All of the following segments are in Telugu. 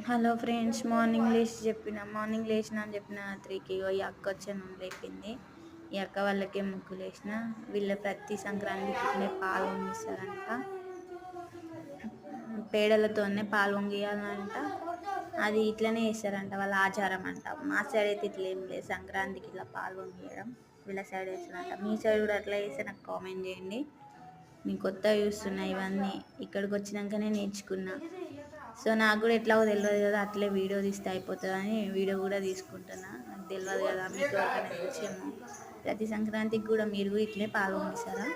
హలో ఫ్రెండ్స్, మార్నింగ్ లేచిన అని చెప్పిన 3కి ఈ అక్క వచ్చాను లేపింది. ఈ అక్క వాళ్ళకే ముగ్గులు వేసిన. వీళ్ళ ప్రతి సంక్రాంతికి ఇట్లనే పాలు పొంగిస్తారంట, పేడలతోనే పాలు పొంగియాలంట. అది ఇట్లనే వేస్తారంట, వాళ్ళ ఆచారం అంట. మా సైడ్ అయితే ఇట్లా ఏం లేదు, సంక్రాంతికి ఇట్లా పాలు పొంగియడం వీళ్ళ సైడ్ వేస్తారంట. మీ సైడ్ కూడా అట్లా వేస్తే నాకు కామెంట్ చేయండి. నేను కొత్తగా చూస్తున్నా ఇవన్నీ, ఇక్కడికి వచ్చినాకనే నేర్చుకున్నా. సో నాకు కూడా ఎట్లాగో తెలియదు కదా, అట్లే వీడియో తీస్తే అయిపోతుందని వీడియో కూడా తీసుకుంటున్నా. నాకు తెలియదు కదా, మీకు ఎవరికైనా తెలిసేమో. ప్రతి సంక్రాంతికి కూడా మీరు కూడా ఇట్లే పాల్గొనిస్తారా?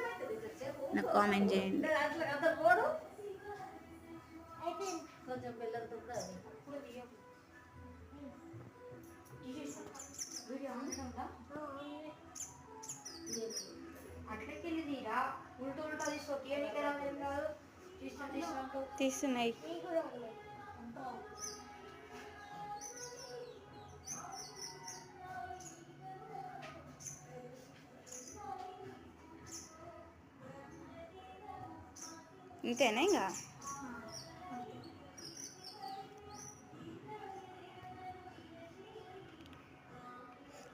నాకు కామెంట్ చేయండి. తీస్తున్నాయి. ఇంతేనా ఇంకా?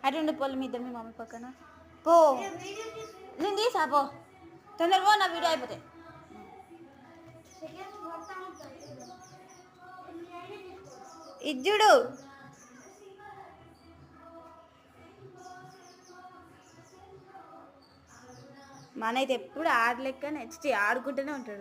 అటు పోలు మీ ఇద్దరు, మీ మమ్మీ పక్కన పో. నేను తీసా పో, తొందరగా నా వీడియో అయిపోతాయి. ఇజ్జుడు మనైతే ఎప్పుడు ఆడలెక్క నెక్స్ట్ ఆడుకుంటూనే ఉంటాడు.